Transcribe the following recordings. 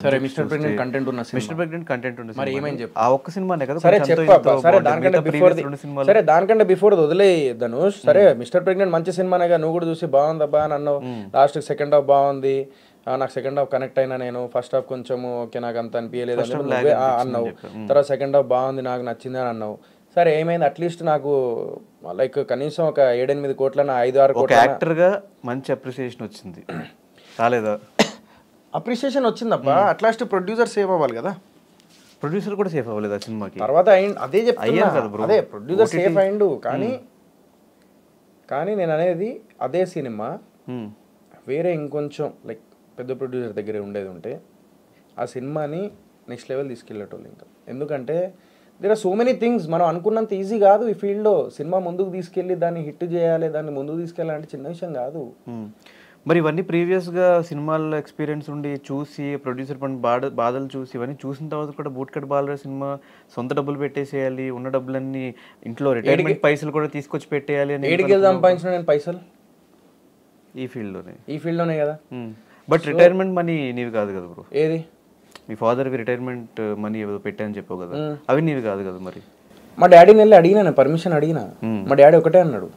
సరే mister pregnant content ఉన్న mister pregnant content ఉంది మరి ఏమైంది చెప్పు. ఆ ఒక్క సినిమానే కదా సరే కొంచెం చెప్పా ఎంతో సరే బాగుంటుంది. దానికంటే మిగతా బిఫోర్ previous 2 సినిమాలు సరే దానికంటే బిఫోర్ వదిలే ధనుష్. సరే మిస్టర్ ప్రెగ్నెంట్ మంచి సినిమానేగా, నువ్వు కూడా చూసి బాగుందబ్బా అని అన్నావు. లాస్ట్ సెకండ్ హాఫ్ బాగుంది, నాకు సెకండ్ హాఫ్ కనెక్ట్ అయినా, నేను ఫస్ట్ హాఫ్ కొంచెం ఓకే నాకు అంత అనిపించలేదు అని నువ్వే అన్నావు. తర్వాత సెకండ్ హాఫ్ బాగుంది నాకు నచ్చింది అని అన్నావు. సరే ఏమైంది, అట్లీస్ట్ నాకు లైక్ కనీసం ఒక 7-8 కోట్ల 5-6 కోట్ల యాక్టర్గా మంచి అప్రిసియేషన్ వచ్చింది రాలేదా? అప్రిసియేషన్ వచ్చిందబ్బా, అట్లాస్ట్ ప్రొడ్యూసర్ సేవ్ అవ్వాలి కదా. ప్రొడ్యూసర్ కూడా సేఫ్ అవ్వలేదు ఆ సినిమాకి. తర్వాత అదే చెప్తున్నా కదా బ్రో, అదే ప్రొడ్యూసర్ సేఫ్ అయిండు కానీ నేను అనేది అదే సినిమా వేరే ఇంకొంచెం లైక్ పెద్ద ప్రొడ్యూసర్ దగ్గర ఉండేది ఉంటే ఆ సినిమాని నెక్స్ట్ లెవెల్ తీసుకెళ్ళేటోళ్ళు. ఇంకా ఎందుకంటే there are so many things, మనం అనుకున్నంత ఈజీ కాదు ఈ ఫీల్డ్లో. సినిమా ముందుకు తీసుకెళ్ళి దాన్ని హిట్ చేయాలి, దాన్ని ముందుకు తీసుకెళ్ళాలంటే చిన్న విషయం కాదు. మరి ఇవన్నీ ప్రీవియస్గా సినిమాల్లో ఎక్స్పీరియన్స్ ఉండి చూసి ప్రొడ్యూసర్ పని బాధలు చూసి ఇవన్నీ చూసిన తర్వాత కూడా బూట్ కట్ బాలరా సినిమా సొంత డబ్బులు పెట్టేసేయాలి, ఉన్న డబ్బులన్నీ ఇంట్లో రిటైర్మెంట్ పైసలు కూడా తీసుకొచ్చి పెట్టేయాలి అని ఏడికి సంపాదించిన నేను పైసలు ఈ ఫీల్డ్లోనే కదా. బట్ రిటైర్మెంట్ మనీ నీవి కాదు కదా బ్రో. ఏది మీ ఫాదర్కి రిటైర్మెంట్ మనీ ఏదో పెట్టాయని చెప్పావు కదా, అవి నీవి కాదు కదా. మరి మా డాడీని వెళ్ళి అడిగినా, పర్మిషన్ అడిగినా. మా డాడీ ఒకటే అన్నాడు,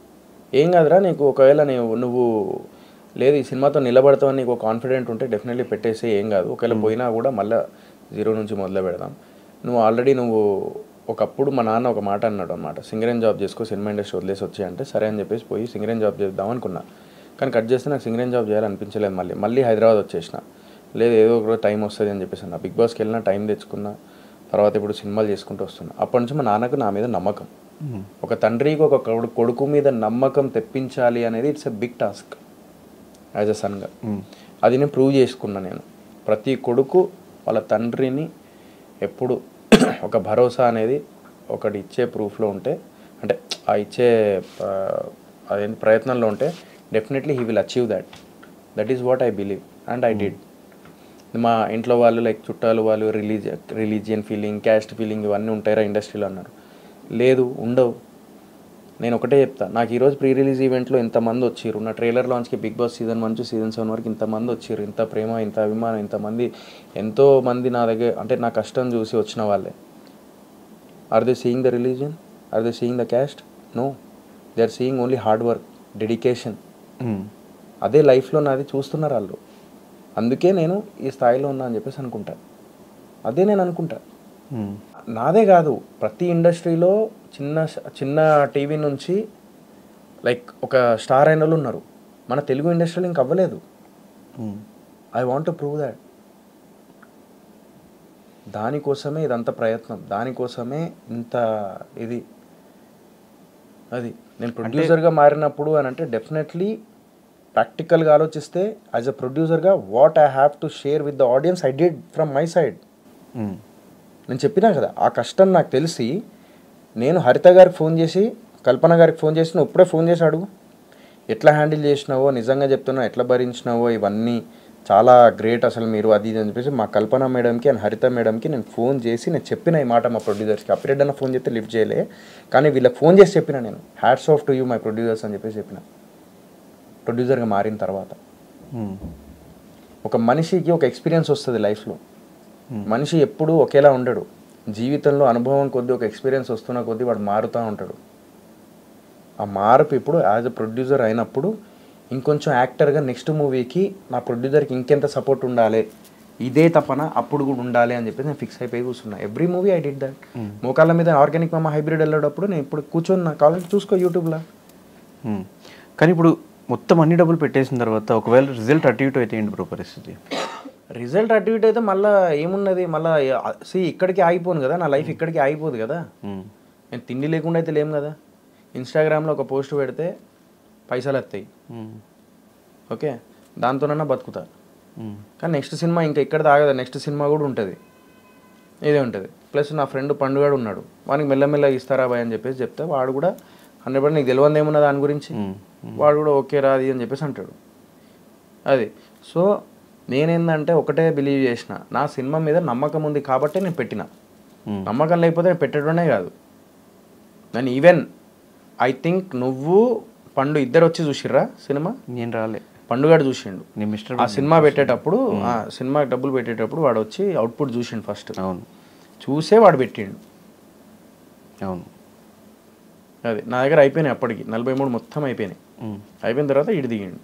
ఏం కాదురా నీకు ఒకవేళ నువ్వు లేదు ఈ సినిమాతో నిలబడతావని నీకు కాన్ఫిడెంట్ ఉంటే డెఫినెట్లీ పెట్టేసి ఏం కాదు, ఒకవేళ పోయినా కూడా మళ్ళీ 0 నుంచి మొదలు పెడదాం. నువ్వు ఆల్రెడీ ఒకప్పుడు మా నాన్న ఒక మాట అన్నాడు అనమాట, సింగరేన్ జాబ్ చేసుకో, సినిమా ఇండస్ట్రీ వదిలేసి వచ్చాయంటే సరే అని చెప్పేసి పోయి సింగరేన్ జాబ్ చేద్దాం అనుకున్నా. కానీ కట్ చేస్తే నాకు సింగరేన్ జాబ్ చేయాలనిపించలేదు. మళ్ళీ హైదరాబాద్ వచ్చేసిన. లేదు ఏదో ఒక టైం వస్తుంది అని చెప్పేసి అన్న. బిగ్ బాస్కి వెళ్ళినా టైం తెచ్చుకున్నా, తర్వాత ఇప్పుడు సినిమాలు చేసుకుంటూ వస్తున్నా. అప్పటి నుంచి మా నాన్నకు నా మీద నమ్మకం. ఒక తండ్రికి ఒక కొడుకు మీద నమ్మకం తెప్పించాలి అనేది it's a big task as a సన్గా. అది నేను ప్రూవ్ చేసుకున్నా. నేను ప్రతి కొడుకు వాళ్ళ తండ్రిని ఎప్పుడు ఒక భరోసా అనేది ఒకటి ఇచ్చే ప్రూఫ్లో ఉంటే, అంటే ఆ ఇచ్చే అదేంటి ప్రయత్నంలో ఉంటే definitely he will achieve that is what I believe and I did. మా ఇంట్లో వాళ్ళు లైక్ చుట్టాలు వాళ్ళు రిలీజియన్ ఫీలింగ్, క్యాస్ట్ ఫీలింగ్ ఇవన్నీ ఉంటాయిరా ఇండస్ట్రీలో అన్నారు. లేదు ఉండవు. నేను ఒకటే చెప్తా, నాకు ఈరోజు ప్రీ రిలీజ్ ఈవెంట్లో ఇంతమంది వచ్చారు, నా ట్రైలర్ లాంచ్కి బిగ్ బాస్ సీజన్ 1 నుంచి సీజన్ 7 వరకు ఇంతమంది వచ్చారు, ఇంత ప్రేమ ఇంత అభిమానం ఇంతమంది ఎంతోమంది నా దగ్గర, అంటే నా కష్టం చూసి వచ్చిన వాళ్ళే. Are they seeing the religion, are they seeing the caste? No, they are seeing only hard work, dedication. అదే లైఫ్లో నాది చూస్తున్నారు వాళ్ళు. అందుకే నేను ఈ స్థాయిలో ఉన్నా అని చెప్పేసి అనుకుంటా. అదే నేను అనుకుంటా. నాదే కాదు, ప్రతి ఇండస్ట్రీలో చిన్న టీవీ నుంచి లైక్ ఒక స్టార్ అయిన వాళ్ళు ఉన్నారు. మన తెలుగు ఇండస్ట్రీలో ఇంక అవ్వలేదు. I want to prove that. దానికోసమే ఇదంత ప్రయత్నం, దానికోసమే ఇంత ఇది. అది నేను ప్రొడ్యూసర్గా మారినప్పుడు అని అంటే డెఫినెట్లీ ప్రాక్టికల్గా ఆలోచిస్తే యాజ్ అ ప్రొడ్యూసర్గా what I have to share with the audience I did from my side. నేను చెప్పినా కదా ఆ కష్టం నాకు తెలిసి, నేను హరిత గారికి ఫోన్ చేసి, కల్పన గారికి ఫోన్ చేసి, నువ్వు ఇప్పుడే ఫోన్ చేసి అడుగు ఎట్లా హ్యాండిల్ చేసినావో, నిజంగా చెప్తున్నావు ఎట్లా భరించినావో, ఇవన్నీ చాలా గ్రేట్ అసలు మీరు అది అని చెప్పేసి మా కల్పన మేడంకి అండ్ హరిత మేడంకి నేను ఫోన్ చేసి నేను చెప్పిన ఈ మాట మా ప్రొడ్యూసర్స్కి. అప్రెడ్ అన్న ఫోన్ చేస్తే లిఫ్ట్ చేయలే, కానీ వీళ్ళకి ఫోన్ చేసి చెప్పిన నేను hats off to you my producers అని చెప్పేసి చెప్పిన. ప్రొడ్యూసర్గా మారిన తర్వాత ఒక మనిషికి ఒక ఎక్స్పీరియన్స్ వస్తుంది లైఫ్లో. మనిషి ఎప్పుడూ ఒకేలా ఉండడు. జీవితంలో అనుభవం కొద్దీ ఒక ఎక్స్పీరియన్స్ వస్తున్న కొద్దీ వాడు మారుతూ ఉంటాడు. ఆ మార్పు ఇప్పుడు యాజ్ అ ప్రొడ్యూసర్ అయినప్పుడు ఇంకొంచెం యాక్టర్గా నెక్స్ట్ మూవీకి నా ప్రొడ్యూసర్కి ఇంకెంత సపోర్ట్ ఉండాలి, ఇదే తపన అప్పుడు కూడా ఉండాలి అని చెప్పి నేను ఫిక్స్ అయిపోయి కూర్చున్నా. Every movie I did that. మోకాళ్ళ మీద ఆర్గానిక్ మామ హైబ్రిడ్ వెళ్ళేటప్పుడు నేను ఇప్పుడు కూర్చొని కావాలంటే చూసుకో యూట్యూబ్లో. కానీ ఇప్పుడు మొత్తం అన్ని డబ్బులు పెట్టేసిన తర్వాత ఒకవేళ రిజల్ట్ అటు ఇటు అయితే ఏంటి బ్రో పరిస్థితి? రిజల్ట్ అటు ఇటు అయితే మళ్ళీ ఏమున్నది, మళ్ళీ ఇక్కడికి ఆగిపోను కదా, నా లైఫ్ ఇక్కడికి ఆగిపోదు కదా. నేను తిండి లేకుండా అయితే లేము కదా. ఇన్స్టాగ్రామ్లో ఒక పోస్ట్ పెడితే పైసలు వస్తాయి, ఓకే, దాంతోనన్నా బతుకుతా. కానీ నెక్స్ట్ సినిమా ఇంకా ఇక్కడ తాగదా, నెక్స్ట్ సినిమా కూడా ఉంటుంది, ఇదే ఉంటుంది. ప్లస్ నా ఫ్రెండ్ పండుగాడు ఉన్నాడు, వానికి మెల్లమెల్లగా ఇస్తారా బాయ్ అని చెప్పేసి చెప్తే వాడు కూడా 100% నీకు తెలియదు ఏమున్నా దాని గురించి, వాడు కూడా ఓకే రాది అని చెప్పేసి అంటాడు. అది సో నేనేందంటే ఒకటే బిలీవ్ చేసిన, నా సినిమా మీద నమ్మకం ఉంది కాబట్టి నేను పెట్టిన. నమ్మకం లేకపోతే నేను పెట్టడమే కాదు. నేను ఈవెన్ ఐ థింక్ నువ్వు పండు ఇద్దరు వచ్చి చూసిర్రా సినిమా? నేను రాలే. పండుగాడు చూసిండు నీ మిస్టర్ ఆ సినిమా పెట్టేటప్పుడు, ఆ సినిమా డబ్బులు పెట్టేటప్పుడు వాడు వచ్చి అవుట్పుట్ చూసిండు ఫస్ట్. అవును చూసే వాడు పెట్టిండు. అవును అది నా దగ్గర అయిపోయినాయి అప్పటికి 43 మొత్తం అయిపోయినాయి. అయిపోయిన తర్వాత ఇటు దిగిండు.